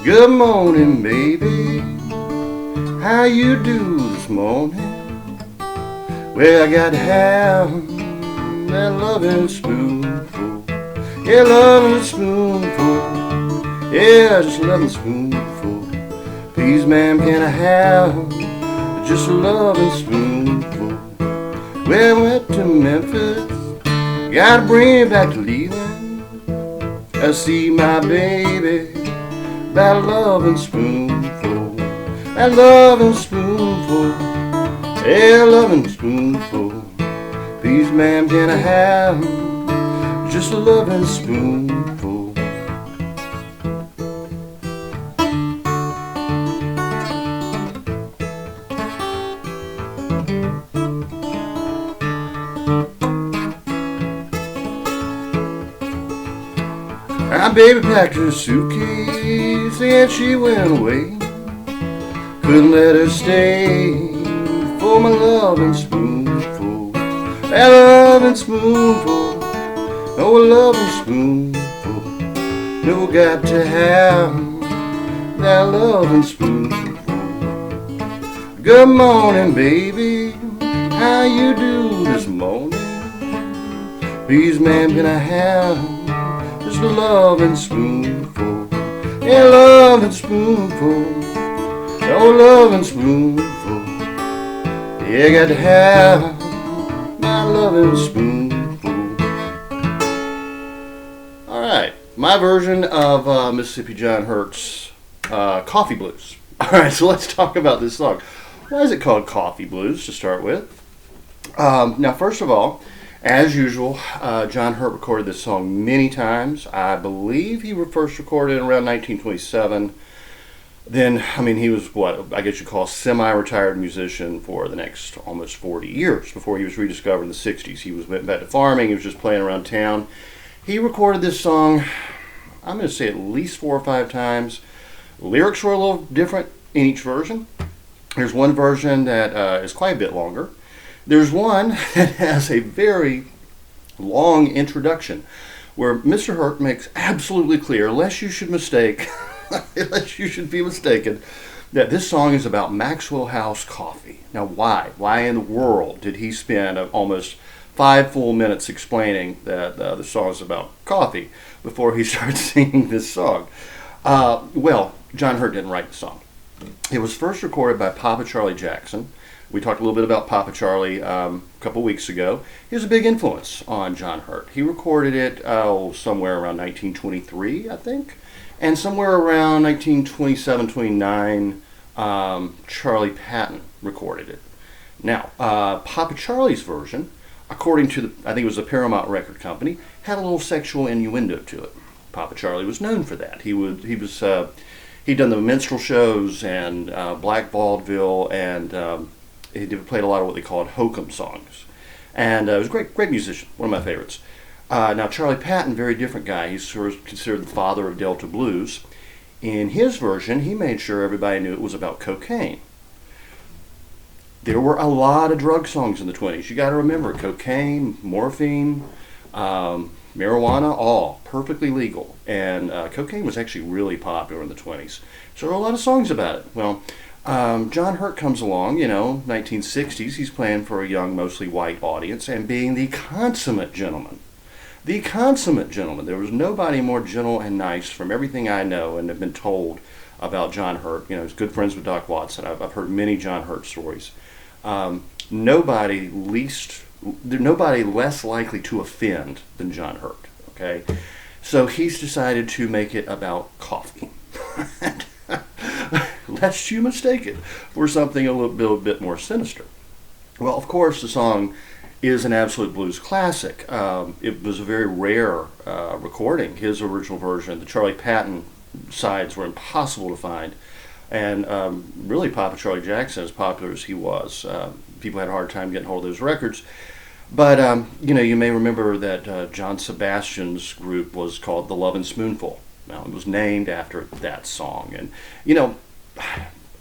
Good morning, baby. How you do this morning? Well, I got to have that loving spoonful. Yeah, loving spoonful. Yeah, just loving spoonful. Please, ma'am, can I have just a loving spoonful? Well, I went to Memphis. Gotta bring it back to Leland. I see my baby. That loving spoonful, that loving spoonful, yeah, loving spoonful. Please, ma'am, can I have just a loving spoonful? My baby packed her suitcase and she went away. Couldn't let her stay for my loving spoonful. That loving spoonful, oh, a loving spoonful. No, got to have that loving spoonful. Good morning, baby. How you do this morning? Please, ma'am, can I have just a loving spoonful? Yeah, loving spoonful. Oh, loving spoonful. Yeah, got to have my loving spoonful. Alright, my version of Mississippi John Hurt's Coffee Blues. Alright, so let's talk about this song. Why is it called Coffee Blues to start with? Now, first of all, as usual, John Hurt recorded this song many times. I believe he first recorded it around 1927. Then, he was what I guess you call a semi-retired musician for the next almost 40 years before he was rediscovered in the 60s. He went back to farming. He was just playing around town. He recorded this song, I'm going to say at least 4 or 5 times. Lyrics were a little different in each version. There's one version that is quite a bit longer. There's one that has a very long introduction where Mr. Hurt makes absolutely clear, lest you should be mistaken, that this song is about Maxwell House coffee. Now, why? Why in the world did he spend almost 5 full minutes explaining that the song is about coffee before he starts singing this song? Well, John Hurt didn't write the song. It was first recorded by Pappa Charlie Jackson. We talked a little bit about Pappa Charlie a couple weeks ago. He was a big influence on John Hurt. He recorded it somewhere around 1923, I think. And somewhere around 1927-29, Carlie Patton recorded it. Now, Pappa Charlie's version, according to I think it was the Paramount Record Company, had a little sexual innuendo to it. Pappa Charlie was known for that. He'd done the minstrel shows and black vaudeville, and he played a lot of what they called hokum songs. And he was a great musician, one of my favorites. Now, Carlie Patton, very different guy. He's sort of considered the father of Delta blues. In his version, he made sure everybody knew it was about cocaine. There were a lot of drug songs in the 20s. You got to remember, cocaine, morphine, marijuana, all perfectly legal. And cocaine was actually really popular in the 20s. So there were a lot of songs about it. Well, John Hurt comes along, 1960s. He's playing for a young, mostly white audience and being the consummate gentleman. The consummate gentleman. There was nobody more gentle and nice from everything I know and have been told about John Hurt. He's good friends with Doc Watson. I've heard many John Hurt stories. Nobody less likely to offend than John Hurt. Okay, so he's decided to make it about coffee. Lest you mistake it for something a little bit more sinister. Well, of course, the song is an absolute blues classic. It was a very rare recording. His original version, the Carlie Patton sides, were impossible to find. And really, Pappa Charlie Jackson, as popular as he was, people had a hard time getting hold of those records. But, you may remember that John Sebastian's group was called the Lovin Spoonful. Now, it was named after that song. And,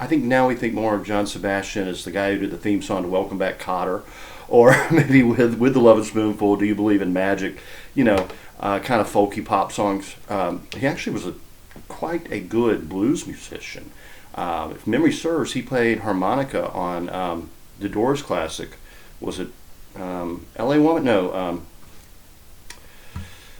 I think now we think more of John Sebastian as the guy who did the theme song to Welcome Back, Kotter, or maybe with the Lovin Spoonful, Do You Believe in Magic, kind of folky pop songs. He actually was quite a good blues musician. If memory serves, he played harmonica on the Doors classic. Was it L.A. Woman? No,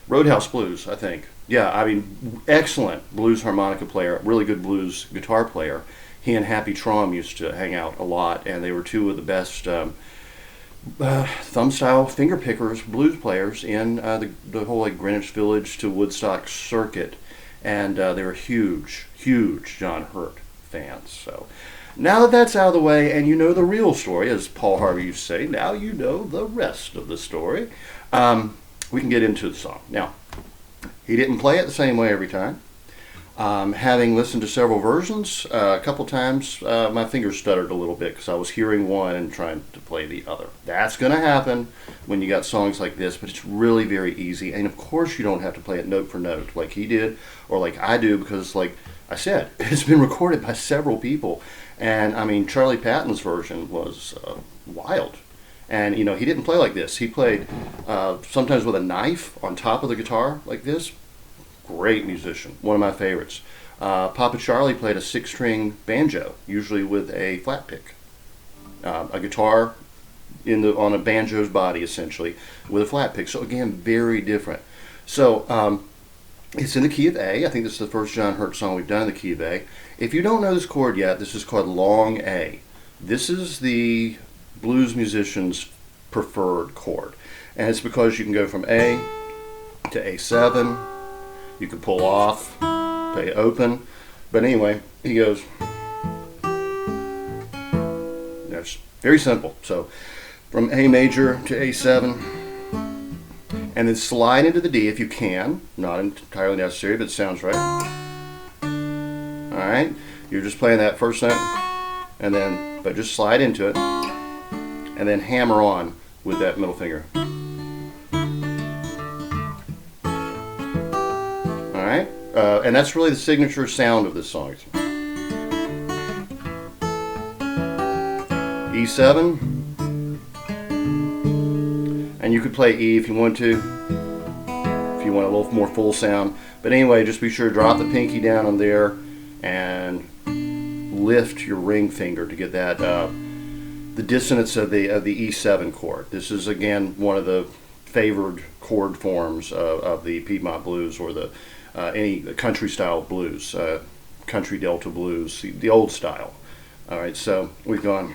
Roadhouse Blues, I think. Yeah, I mean, excellent blues harmonica player, really good blues guitar player. He and Happy Traum used to hang out a lot, and they were two of the best thumb-style finger pickers, blues players in the whole like Greenwich Village to Woodstock circuit, and they were huge John Hurt fans. So now that that's out of the way, and you know the real story, as Paul Harvey used to say, now you know the rest of the story. We can get into the song. Now, he didn't play it the same way every time. Having listened to several versions, a couple times my fingers stuttered a little bit because I was hearing one and trying to play the other. That's going to happen when you got songs like this, but it's really very easy. And of course you don't have to play it note for note like he did or like I do, because like I said, it's been recorded by several people. And I mean, Carlie Patton's version was wild. And you know, he didn't play like this. He played sometimes with a knife on top of the guitar like this. Great musician, one of my favorites. Pappa Charlie played a 6-string banjo, usually with a flat pick. A guitar on a banjo's body, essentially, with a flat pick. So again, very different. So it's in the key of A. I think this is the first John Hurt song we've done in the key of A. If you don't know this chord yet, this is called long A. This is the blues musician's preferred chord. And it's because you can go from A to A7. You can pull off, play open. But anyway, he goes. That's very simple. So from A major to A7, and then slide into the D if you can. Not entirely necessary, but it sounds right. Alright, you're just playing that first note, and then, but just slide into it, and then hammer on with that middle finger. Alright, and that's really the signature sound of this song. E7, and you could play E if you want to, if you want a little more full sound. But anyway, just be sure to drop the pinky down on there and lift your ring finger to get that the dissonance of the E7 chord. This is again one of the favored chord forms of the Piedmont blues, or the any country style blues, country delta blues, the old style. All right, so we've gone.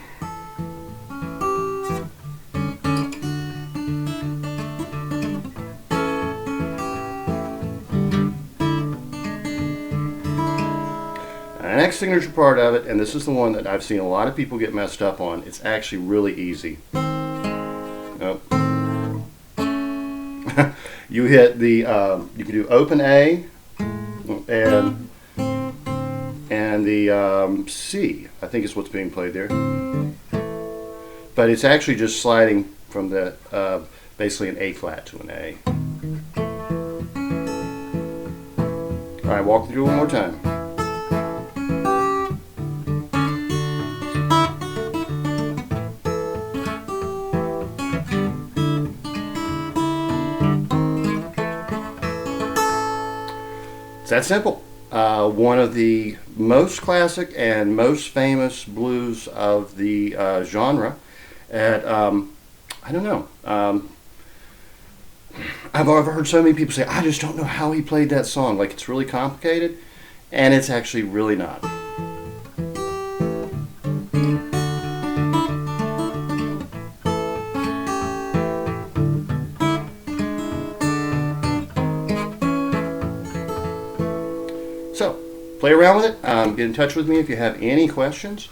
The next signature part of it, and this is the one that I've seen a lot of people get messed up on. It's actually really easy. Oh. You hit the, you can do open A and the C, I think is what's being played there. But it's actually just sliding from the basically an A flat to an A. All right, walk through one more time. It's that simple. One of the most classic and most famous blues of the genre. At I don't know. I've heard so many people say, I just don't know how he played that song. Like, it's really complicated, and it's actually really not. So, play around with it. Get in touch with me if you have any questions,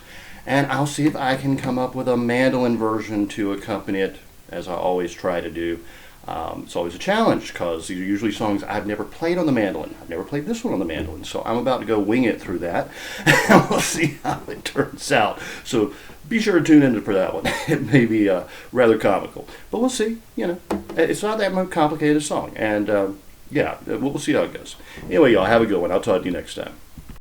and I'll see if I can come up with a mandolin version to accompany it, as I always try to do. It's always a challenge because these are usually songs I've never played on the mandolin. I've never played this one on the mandolin, so I'm about to go wing it through that, and we'll see how it turns out. So be sure to tune in for that one. It may be rather comical, but we'll see. You know, it's not that much complicated a song, and yeah, we'll see how it goes. Anyway, y'all have a good one. I'll talk to you next time.